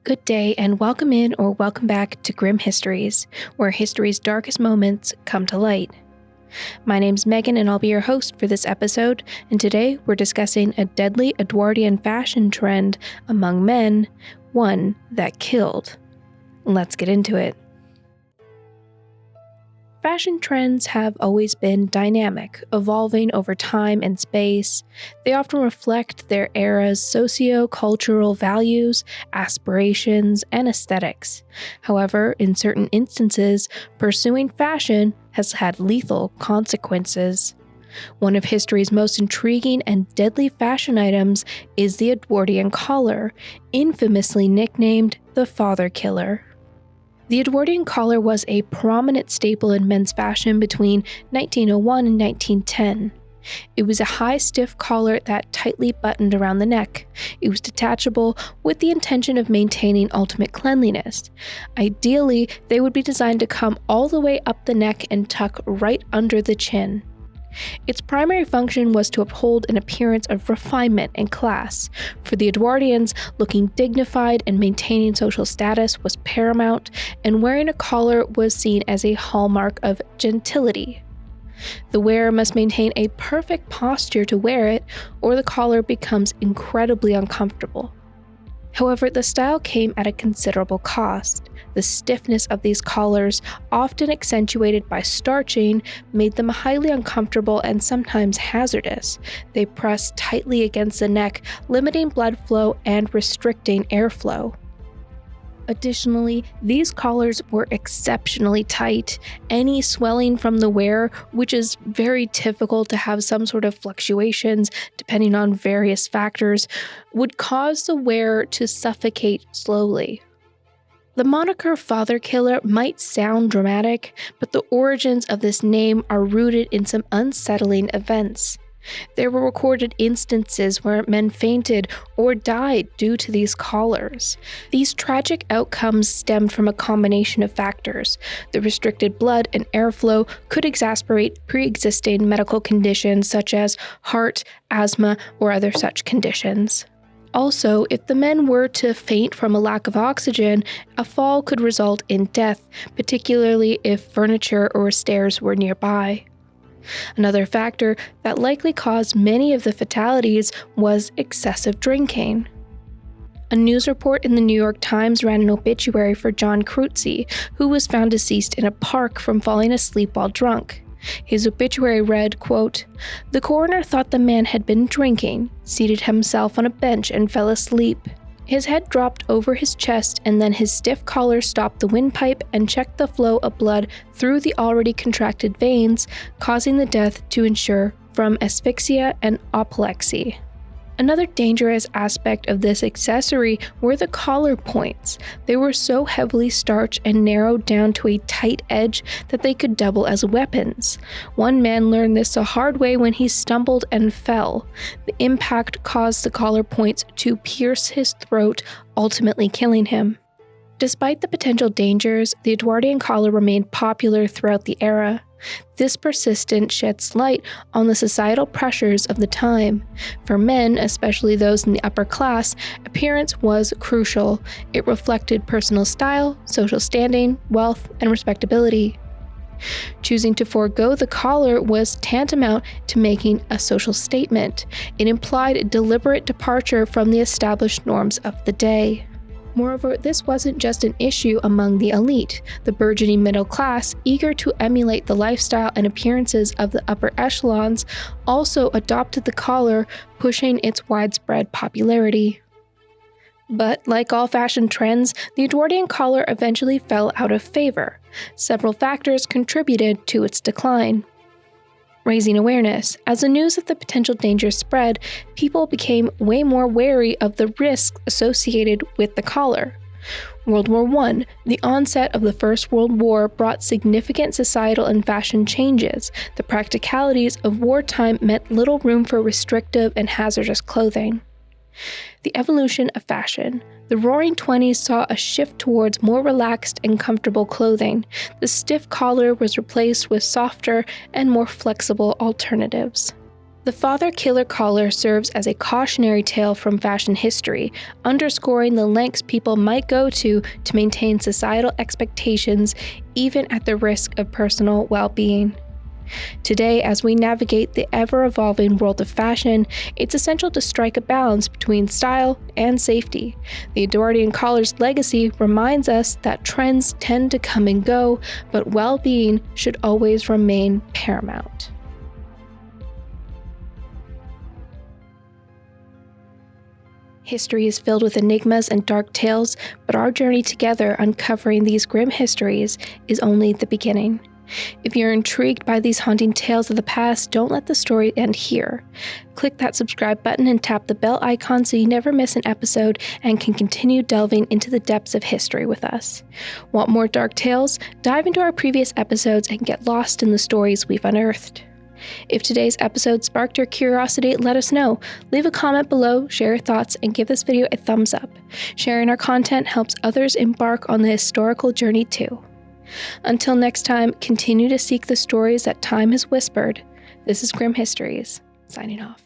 Good day and welcome in or welcome back to Grim Histories, where history's darkest moments come to light. My name's Megan and I'll be your host for this episode, and today we're discussing a deadly Edwardian fashion trend among men, one that killed. Let's get into it. Fashion trends have always been dynamic, evolving over time and space. They often reflect their era's socio-cultural values, aspirations, and aesthetics. However, in certain instances, pursuing fashion has had lethal consequences. One of history's most intriguing and deadly fashion items is the Edwardian Collar, infamously nicknamed the Father Killer. The Edwardian collar was a prominent staple in men's fashion between 1901 and 1910. It was a high, stiff collar that tightly buttoned around the neck. It was detachable with the intention of maintaining ultimate cleanliness. Ideally, they would be designed to come all the way up the neck and tuck right under the chin. Its primary function was to uphold an appearance of refinement and class. For the Edwardians, looking dignified and maintaining social status was paramount, and wearing a collar was seen as a hallmark of gentility. The wearer must maintain a perfect posture to wear it, or the collar becomes incredibly uncomfortable. However, the style came at a considerable cost. The stiffness of these collars, often accentuated by starching, made them highly uncomfortable and sometimes hazardous. They pressed tightly against the neck, limiting blood flow and restricting airflow. Additionally, these collars were exceptionally tight. Any swelling from the wearer, which is very typical to have some sort of fluctuations depending on various factors, would cause the wearer to suffocate slowly. The moniker Father Killer might sound dramatic, but the origins of this name are rooted in some unsettling events. There were recorded instances where men fainted or died due to these collars. These tragic outcomes stemmed from a combination of factors. The restricted blood and airflow could exacerbate pre-existing medical conditions such as heart, asthma, or other such conditions. Also, if the men were to faint from a lack of oxygen, a fall could result in death, particularly if furniture or stairs were nearby. Another factor that likely caused many of the fatalities was excessive drinking. A news report in the New York Times ran an obituary for John Cruzy, who was found deceased in a park from falling asleep while drunk. His obituary read, quote, "The coroner thought the man had been drinking, seated himself on a bench and fell asleep. His head dropped over his chest and then his stiff collar stopped the windpipe and checked the flow of blood through the already contracted veins, causing the death to ensure from asphyxia and apoplexy." Another dangerous aspect of this accessory were the collar points. They were so heavily starched and narrowed down to a tight edge that they could double as weapons. One man learned this the hard way when he stumbled and fell. The impact caused the collar points to pierce his throat, ultimately killing him. Despite the potential dangers, the Edwardian collar remained popular throughout the era. This persistence sheds light on the societal pressures of the time. For men, especially those in the upper class, appearance was crucial. It reflected personal style, social standing, wealth, and respectability. Choosing to forego the collar was tantamount to making a social statement. It implied a deliberate departure from the established norms of the day. Moreover, this wasn't just an issue among the elite. The burgeoning middle class, eager to emulate the lifestyle and appearances of the upper echelons, also adopted the collar, pushing its widespread popularity. But like all fashion trends, the Edwardian collar eventually fell out of favor. Several factors contributed to its decline. Raising awareness. As the news of the potential dangers spread, people became way more wary of the risks associated with the collar. World War I, the onset of the First World War, brought significant societal and fashion changes. The practicalities of wartime meant little room for restrictive and hazardous clothing. The evolution of fashion. The Roaring Twenties saw a shift towards more relaxed and comfortable clothing. The stiff collar was replaced with softer and more flexible alternatives. The father killer collar serves as a cautionary tale from fashion history, underscoring the lengths people might go to maintain societal expectations, even at the risk of personal well-being. Today, as we navigate the ever-evolving world of fashion, it's essential to strike a balance between style and safety. The Edwardian Collar's legacy reminds us that trends tend to come and go, but well-being should always remain paramount. History is filled with enigmas and dark tales, but our journey together uncovering these grim histories is only the beginning. If you're intrigued by these haunting tales of the past, don't let the story end here. Click that subscribe button and tap the bell icon so you never miss an episode and can continue delving into the depths of history with us. Want more dark tales? Dive into our previous episodes and get lost in the stories we've unearthed. If today's episode sparked your curiosity, let us know. Leave a comment below, share your thoughts, and give this video a thumbs up. Sharing our content helps others embark on the historical journey too. Until next time, continue to seek the stories that time has whispered. This is Grim Histories, signing off.